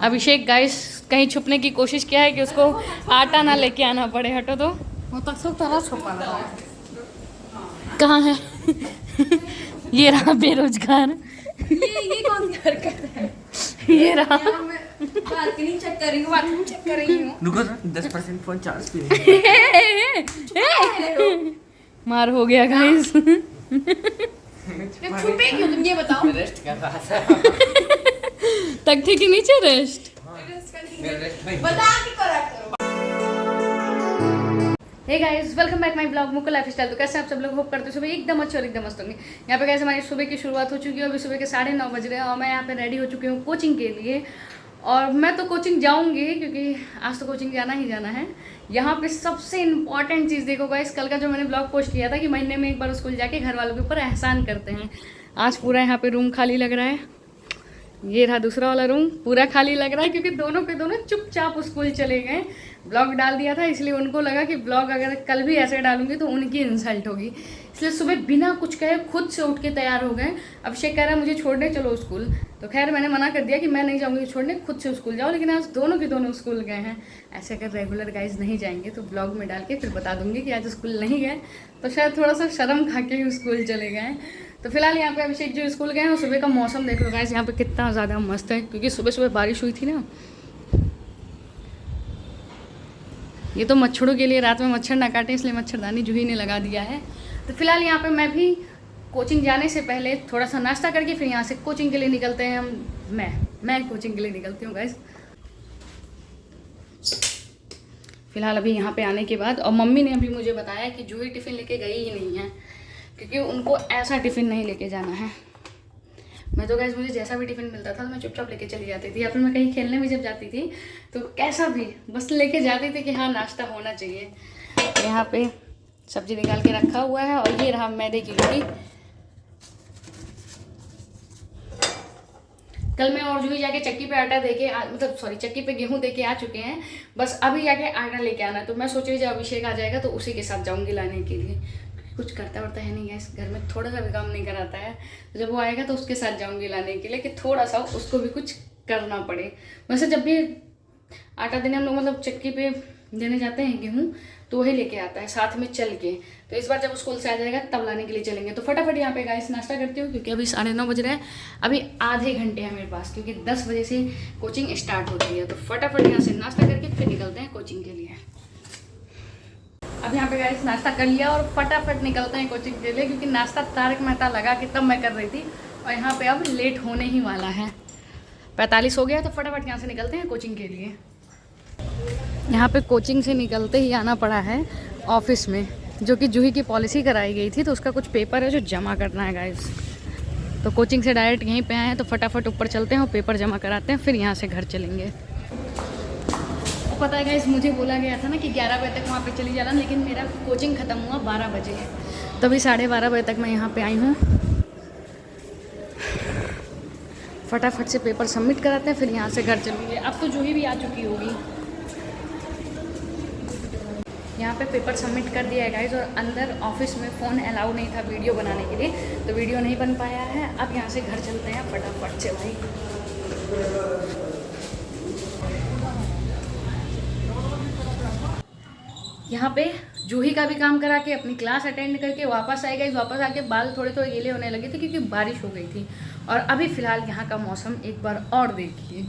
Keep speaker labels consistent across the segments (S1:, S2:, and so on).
S1: अभिषेक guys कहीं छुपने की कोशिश किया है कि उसको आटा ना लेके आना पड़े। हटो तो,
S2: वो तक सब तरह छुपा रहा है।
S1: कहाँ है? ये रहा बेरोजगार।
S2: ये कौन सी हरकत है?
S1: ये रहा।
S2: बालकनी चेक कर रही हूँ, बाथरूम चेक कर रही हूँ।
S3: रुको 10% फोन चार्ज पे।
S1: मार हो गया गाइस।
S2: छुपे क्यों तुम ये बताओ?
S3: रेस्ट कर रहा था।
S1: तख्ते के नीचे रेस्ट।
S2: बता के करा करो।
S1: Hey guys, welcome back my blog Mukul lifestyle. तो कैसे आप सब लोग होप करते हो सुबह एकदम अच्छे और एकदम मस्त होंगे। यहाँ पे कैसे हमारी सुबह की शुरुआत हो चुकी है। अभी सुबह के 9:30 बज रहे हैं और मैं यहाँ पे रेडी हो चुकी हूँ कोचिंग के लिए। और मैं तो कोचिंग जाऊँगी क्योंकि आज तो कोचिंग जाना ही जाना है। यहाँ पे सबसे इम्पॉर्टेंट चीज़ देखो गाइस, कल का जो मैंने ब्लॉग पोस्ट किया था कि महीने में एक बार स्कूल जाके घर वालों के ऊपर एहसान करते हैं। आज पूरा यहाँ पे रूम खाली लग रहा है। ये रहा दूसरा वाला रूम, पूरा खाली लग रहा है क्योंकि दोनों के दोनों चुपचाप स्कूल चले गए। ब्लॉग डाल दिया था इसलिए उनको लगा कि ब्लॉग अगर कल भी ऐसे डालूंगी तो उनकी इंसल्ट होगी, इसलिए सुबह बिना कुछ कहे खुद से उठ के तैयार हो गए। अभिषेक कह रहा है मुझे छोड़ने चलो स्कूल, तो खैर मैंने मना कर दिया कि मैं नहीं जाऊँगी छोड़ने, खुद से स्कूल जाओ। लेकिन आज दोनों के दोनों स्कूल गए हैं। ऐसे अगर रेगुलर गाइज नहीं जाएंगे तो ब्लॉग में डाल के फिर बता दूंगी कि आज स्कूल नहीं गए, तो शायद थोड़ा सा शर्म खा के ही स्कूल चले गए। तो फिलहाल यहाँ पे अभिषेक जो स्कूल गए हैं, सुबह का मौसम देख लो गाइस यहाँ पे कितना ज़्यादा मस्त है क्योंकि सुबह सुबह बारिश हुई थी ना। ये तो मच्छरों के लिए, रात में मच्छर ना काटे इसलिए मच्छरदानी जूही ने लगा दिया है। तो फिलहाल यहाँ पे मैं भी कोचिंग जाने से पहले थोड़ा सा नाश्ता करके फिर यहाँ से कोचिंग के लिए निकलते हैं हम। मैं कोचिंग के लिए निकलती हूँ गाइस। फिलहाल अभी यहाँ पे आने के बाद, और मम्मी ने अभी मुझे बताया कि जूही टिफ़िन लेके गई ही नहीं है क्योंकि उनको ऐसा टिफ़िन नहीं लेके जाना है। मैं तो गाइस मुझे जैसा भी टिफ़िन मिलता था तो मैं चुपचाप लेके चली जाती थी, या फिर मैं कहीं खेलने भी जब जाती थी तो कैसा भी बस लेके जाती थी कि हाँ नाश्ता होना चाहिए। यहाँ पे सब्जी निकाल के रखा हुआ है और ये रहा मैदे की रोटी। कल मैं और जूही जाके चक्की पे आटा देके मतलब सॉरी चक्की पे गेहूं देके आ चुके हैं, बस अभी जाके आटा लेके आना है। तो मैं सोच रही जब अभिषेक आ जाएगा तो उसी के साथ जाऊंगी लाने के लिए। कुछ करता वरता है नहीं गैस, घर में थोड़ा सा भी काम नहीं कराता है। तो जब वो आएगा तो उसके साथ जाऊंगी लाने के लिए कि थोड़ा सा उसको भी कुछ करना पड़े। वैसे जब भी आटा देने हम लोग मतलब चक्की पे देने जाते हैं गेहूँ तो वही लेके आता है साथ में चल के। तो इस बार जब स्कूल से आ जाएगा तब लाने के लिए चलेंगे। तो फटाफट यहाँ पे गाइस नाश्ता करती हूँ क्योंकि अभी 9:30 बज रहे हैं। अभी आधे घंटे हैं मेरे पास क्योंकि 10 बजे से कोचिंग स्टार्ट होती है। तो फटाफट यहाँ से नाश्ता करके फिर निकलते हैं कोचिंग के लिए। अब यहाँ पे गाइस नाश्ता कर लिया और फटाफट निकलते हैं कोचिंग के लिए क्योंकि नाश्ता तारक मेहता लगा के तब मैं कर रही थी और यहाँ पे अब लेट होने ही वाला है। 45 हो गया तो फटाफट यहाँ से निकलते हैं कोचिंग के लिए। यहाँ पे कोचिंग से निकलते ही आना पड़ा है ऑफिस में, जो कि जूही की पॉलिसी कराई गई थी तो उसका कुछ पेपर है जो जमा करना है गाइस। तो कोचिंग से डायरेक्ट यहीं पे आए हैं तो फटाफट ऊपर चलते हैं और पेपर जमा कराते हैं, फिर यहाँ से घर चलेंगे। पता है गाइस मुझे बोला गया था ना कि 11 बजे तक वहाँ पे चली जाना, लेकिन मेरा कोचिंग ख़त्म हुआ 12 बजे, तभी 12:30 बजे तक मैं यहाँ पे आई हूँ। फटाफट से पेपर सबमिट कराते हैं फिर यहाँ से घर चलेंगे। अब तो जूही भी आ चुकी होगी। यहाँ पे पेपर सबमिट कर दिया है गाइस और अंदर ऑफिस में फ़ोन अलाउ नहीं था वीडियो बनाने के लिए, तो वीडियो नहीं बन पाया है। अब यहाँ से घर चलते हैं फटाफट से भाई। यहाँ पे जूही का भी काम करा के अपनी क्लास अटेंड करके वापस आए गई। वापस आके बाल थोड़े थोड़े गीले होने लगे थे क्योंकि बारिश हो गई थी। और अभी फ़िलहाल यहाँ का मौसम एक बार और देखिए,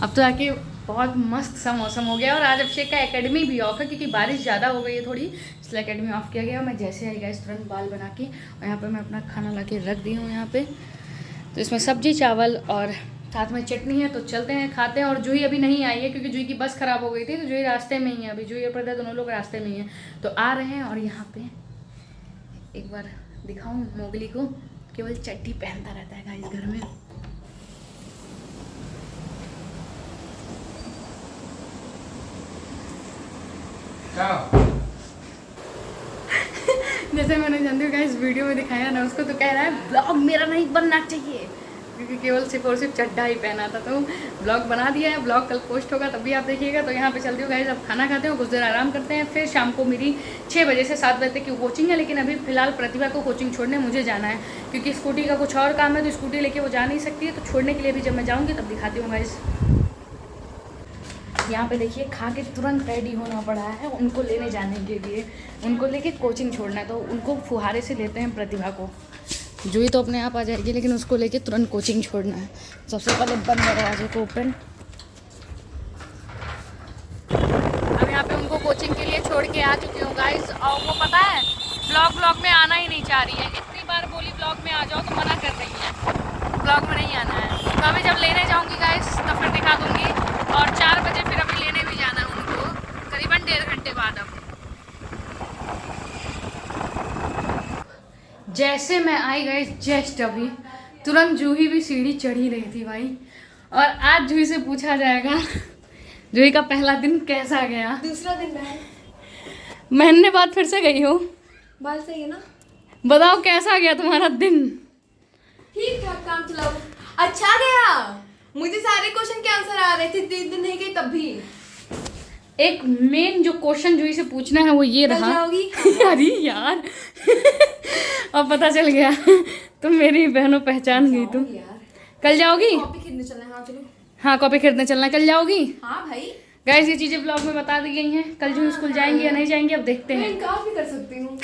S1: अब तो आके बहुत मस्त सा मौसम हो गया। और आज अभिषेक का एकेडमी भी ऑफ है क्योंकि बारिश ज़्यादा हो गई है थोड़ी, इसलिए एकेडमी ऑफ किया गया। मैं जैसे आई गाइस तुरंत बाल बना के और यहाँ पर मैं अपना खाना ला के रख दी हूँ यहाँ पर। तो इसमें सब्जी चावल और साथ में चटनी है, तो चलते हैं खाते हैं। और जूही अभी नहीं आई है क्योंकि जूही की बस ख़राब हो गई थी, तो जूही रास्ते में ही है। अभी जूही और प्रदा दोनों लोग रास्ते में ही हैं, तो आ रहे हैं। और यहाँ पे एक बार दिखाऊं मोगली को, केवल चड्डी पहनता रहता है गाइस घर में। जैसे मैंने जानती हूँ गाइस वीडियो में दिखाया ना उसको, तो कह रहा है ब्लॉग मेरा नहीं बनना चाहिए। क्योंकि केवल सिर्फ और सिर्फ चड्ढा ही पहना था। तो ब्लॉग बना दिया है, ब्लॉग कल पोस्ट होगा तब भी आप देखिएगा। तो यहाँ पे चलती हूँ गाइस, अब खाना खाते हो, कुछ देर आराम करते हैं, फिर शाम को मेरी 6 बजे से 7 बजे तक की कोचिंग है। लेकिन अभी फिलहाल प्रतिभा को कोचिंग छोड़ने मुझे जाना है, क्योंकि स्कूटी का कुछ और काम है, तो स्कूटी लेके वो जा नहीं सकती है। तो छोड़ने के लिए भी जब मैं जाऊँगी तब दिखाती हूँ गाइस। यहाँ पे देखिए खा के तुरंत रेडी होना पड़ा है उनको लेने जाने के लिए, उनको लेके कोचिंग छोड़ना है। तो उनको फुहारे से लेते हैं प्रतिभा को, जूही तो अपने आप आ जाएगी, लेकिन उसको लेके तुरंत कोचिंग छोड़ना है। सबसे पहले बंद दरवाजे को ओपन। अब यहाँ पे उनको कोचिंग के लिए छोड़ के आ चुकी हूँ गाइस, और वो पता है ब्लॉग में आना ही नहीं चाह रही है। कितनी बार बोली ब्लॉग में आ जाओ तो मना कर रही है, ब्लॉग में नहीं आना है। तो अभी जब लेने जाऊँगी गाइस तो फिर दिखा दूँगी। और 4 बजे फिर अभी लेने भी जाना है उनको, करीबन 1.5 घंटे बाद। अब जैसे मैं आई गई जस्ट अभी तुरंत जूही भी सीढ़ी चढ़ी रही थी भाई। और आज जूही से पूछा जाएगा जूही का पहला दिन कैसा गया।
S2: दूसरा दिन है,
S1: महीने बाद फिर से गई हो,
S2: बात सही है ना।
S1: बताओ कैसा गया तुम्हारा दिन।
S2: ठीक ठाक काम चलाओ, अच्छा गया। मुझे सारे क्वेश्चन के आंसर आ रहे थे, 3 दिन नहीं गई तब भी।
S1: एक मेन जो क्वेश्चन जूही से पूछना है वो ये रहा।
S2: जाओगी?
S1: अरे यार अब पता चल गया तुम मेरी बहनों पहचान गई तुम। कल जाओगी?
S2: कॉपी खरीदने चलना है। हाँ चलो।
S1: हाँ कॉपी खरीदने चलना है, कल जाओगी?
S2: हाँ भाई।
S1: गाइस ये चीजें ब्लॉग में बता दी गई हैं। कल जो स्कूल जाएंगे या नहीं जाएंगे अब देखते
S2: मैं
S1: हैं।
S2: इनकार भी कर सकती हूँ।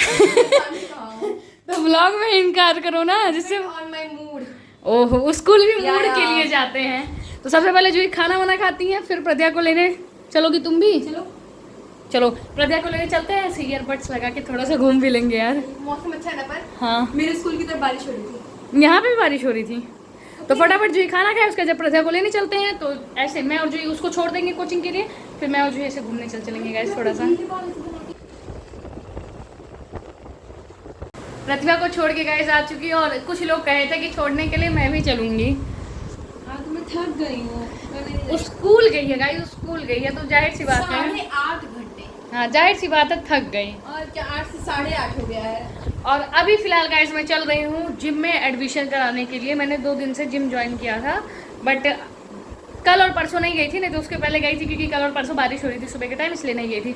S1: तो ब्लॉग में इनकार करो ना, जिससे
S2: ऑन माय मूड।
S1: ओहो स्कूल भी मूड
S2: यार।
S1: के लिए जाते हैं। तो सबसे पहले जो खाना वाना खाती हैं, फिर प्रज्ञा को लेने चलोगी तुम भी?
S2: चलो
S1: चलो प्रज्ञा को लेने चलते हैं, ऐसे ईयरबड्स लगा के थोड़ा सा घूम भी लेंगे यार।
S2: मौसम अच्छा है ना। पर
S1: हाँ
S2: मेरे स्कूल की तरफ बारिश हो रही थी।
S1: यहाँ पे भी बारिश हो रही थी। तो फटाफट जो खाना खाए उसका जब प्रज्ञा को लेने चलते हैं, तो ऐसे मैं और जो उसको छोड़ देंगे कोचिंग के लिए, फिर मैं और जो ऐसे घूमने चलेंगे गाइस थोड़ा सा। प्रतिभा को छोड़ के गाइस आ चुकी है, और कुछ लोग कहे थे कि छोड़ने के लिए मैं भी चलूंगी।
S2: हाँ तो मैं थक गई हूँ।
S1: स्कूल गई है गाइस, स्कूल गई है तो जाहिर सी बात है।
S2: 8 घंटे।
S1: हाँ जाहिर सी बात है थक गई।
S2: और क्या 8 से 8:30 हो गया है।
S1: और अभी फिलहाल गाइस मैं चल रही हूँ जिम में एडमिशन कराने के लिए। मैंने 2 दिन से जिम ज्वाइन किया था, बट कल और परसों नहीं गई थी, नहीं तो उसके पहले गई थी, क्योंकि कल और परसों बारिश हो रही थी सुबह के टाइम, इसलिए नहीं गई थी।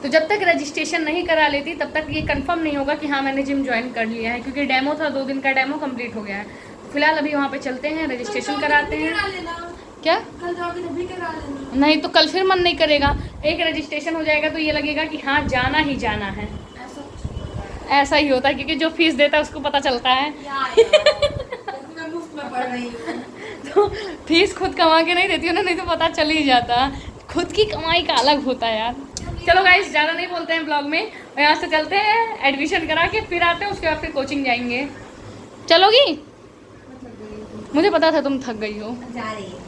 S1: तो जब तक रजिस्ट्रेशन नहीं करा लेती तब तक ये कंफर्म नहीं होगा कि हाँ मैंने जिम ज्वाइन कर लिया है, क्योंकि डेमो था, 2 दिन का डेमो कंप्लीट हो गया है। फिलहाल अभी वहाँ पे चलते हैं, रजिस्ट्रेशन कराते हैं। क्या?
S2: कल जाओगे तब भी करा लेना।
S1: नहीं तो कल फिर मन नहीं करेगा। एक रजिस्ट्रेशन हो जाएगा तो ये लगेगा कि हाँ जाना ही जाना है। ऐसा ही होता है, क्योंकि जो फीस देता है उसको पता चलता है।
S2: मैं मुफ्त में पढ़ रही हूँ।
S1: तो फीस खुद कमा के नहीं देती हो ना, नहीं तो पता चल ही जाता। खुद की कमाई का अलग होता है यार। चलो गाइस ज़्यादा नहीं बोलते हैं ब्लॉग में, यहाँ से चलते हैं, एडमिशन करा के फिर आते हैं, उसके बाद फिर कोचिंग जाएंगे। चलोगी? मुझे पता था तुम थक गई हो।
S2: जा रही है।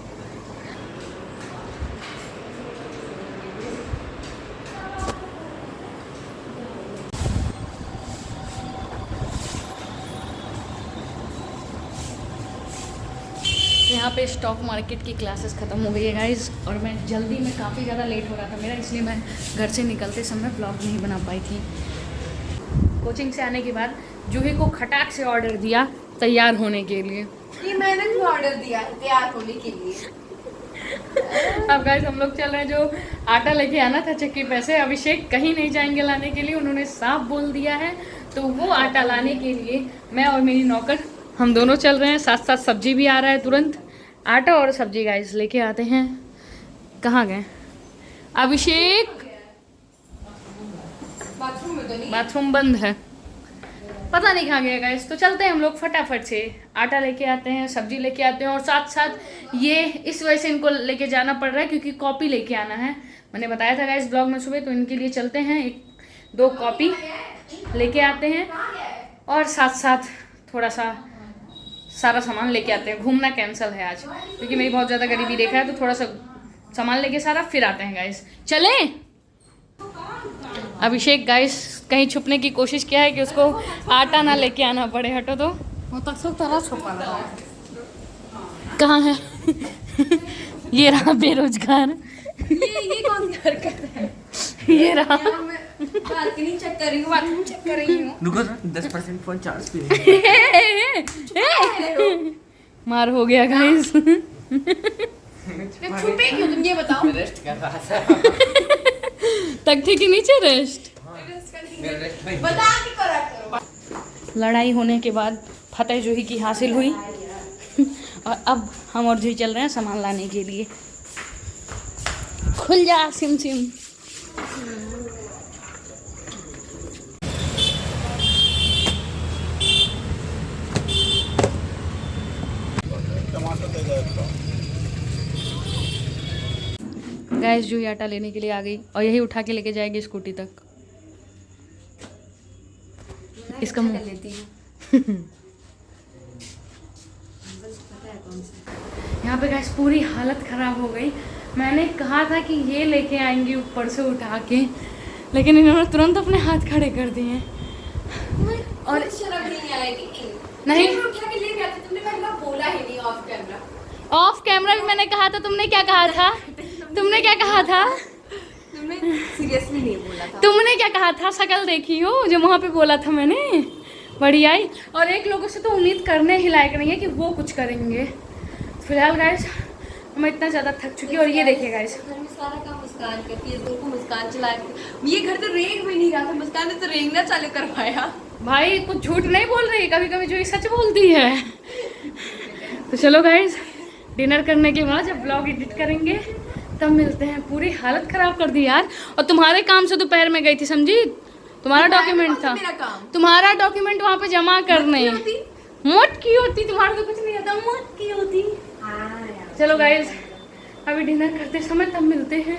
S1: यहाँ पे स्टॉक मार्केट की क्लासेस ख़त्म हो गई है गाइस, और मैं जल्दी में काफ़ी ज़्यादा लेट हो रहा था मेरा, इसलिए मैं घर से निकलते समय ब्लॉग नहीं बना पाई थी। कोचिंग से आने के बाद जूही को खटाक से ऑर्डर दिया तैयार होने के लिए।
S2: ये मैंने भी ऑर्डर दिया है तैयार होने के लिए।
S1: अब गाइस हम लोग चल रहे हैं, जो आटा लेके आना था चक्की पैसे, अभिषेक कहीं नहीं जाएंगे लाने के लिए, उन्होंने साफ बोल दिया है। तो वो आटा लाने के लिए मैं और मेरी नौकर हम दोनों चल रहे हैं, साथ साथ सब्जी भी आ रहा है तुरंत। आटा और सब्जी गाइस लेके आते हैं। कहाँ गए अभिषेक?
S2: बाथरूम में तो नहीं।
S1: बाथरूम बंद है, पता नहीं कहाँ गया गाइस। तो चलते हैं हम लोग फटाफट से, आटा लेके आते हैं, सब्जी लेके आते हैं, और साथ साथ ये इस वजह से इनको लेके जाना पड़ रहा है क्योंकि कॉपी लेके आना है। मैंने बताया था गाइस ब्लॉग में सुबह, तो इनके लिए चलते हैं, 1-2 कॉपी लेके आते हैं, और साथ साथ थोड़ा सा सारा सामान लेके आते हैं। घूमना कैंसिल है आज, क्योंकि मेरी बहुत ज़्यादा गरीबी देखा है, तो थोड़ा सा सामान लेके सारा फिर आते हैं गाइस। चलें? अभिषेक गाइस कहीं छुपने की कोशिश किया है कि उसको आटा ना लेके आना पड़े। हटो तो, वो तक सब तरह छुपा कहाँ है? ये रहा बेरोजगार।
S2: ये कौन सी हरकत है?
S1: ये रहा।
S2: मैं बालकनी चेक कर रही हूँ, बाथरूम चेक कर रही हूँ।
S3: रुको 10% फोन चार्ज पे
S1: मार हो गया गाइस।
S2: छुपे क्यों तुम ये बताओ।
S3: रेस्ट कर रहा था।
S1: तख्ते के नीचे रेस्ट।
S3: मेरा रेस्ट नहीं।
S2: बता के करा करो।
S1: लड़ाई होने के बाद फतेह जूही की हासिल हुई और अब हम और जूही चल रहे हैं सामान लाने के लिए। खुल जा सिम सिम। गैस जूही आटा लेने के लिए आ गई और यही उठा के लेके जाएगी स्कूटी तक। इसका मुंह
S2: लेती हूँ।
S1: यहाँ पे गैस पूरी हालत ख़राब हो गई। मैंने कहा था कि ये लेके आएंगी ऊपर से उठा के, लेकिन इन्होंने तुरंत अपने हाथ खड़े कर दिए।
S2: और शर्म नहीं आएगी।
S1: नहीं।
S2: तुम उठा के ले गया था, तुमने पहले बार बोला ही नहीं ऑफ कैमरा।
S1: ऑफ कैमरा भी मैंने कहा था। तुमने क्या कहा था? तुमने क्या कहा था?
S2: तुमने सीरियसली नहीं बोला था।
S1: तुमने क्या कहा था? शक्ल देखी हो जो वहाँ पे बोला था मैंने। बड़ी आई। और एक लोगों से तो उम्मीद करने ही लायक नहीं है कि वो कुछ करेंगे। फिलहाल गाइस मैं इतना ज़्यादा थक चुकी हूँ। और ये देखिए गाइस,
S2: घर में सारा काम मुस्कान करती है, इसको मुस्कान चला के। ये घर तो रेंग भी नहीं रहा था, मुस्कान ने तो रेंगना चालू करवाया।
S1: भाई कुछ झूठ नहीं बोल रही, कभी कभी जो ये सच बोलती है। तो चलो गाइस, डिनर करने के बाद जब ब्लॉग एडिट करेंगे तब मिलते हैं। पूरी हालत ख़राब कर दी यार। और तुम्हारे काम से दोपहर में गई थी, समझी? तुम्हारा डॉक्यूमेंट था,
S2: मेरा काम।
S1: तुम्हारा डॉक्यूमेंट वहाँ पे जमा करने।
S2: होती?
S1: मोट की होती, तुम्हारा तो कुछ नहीं आता। मोट की होती। चलो गाइस, अभी डिनर करते समय तब मिलते हैं।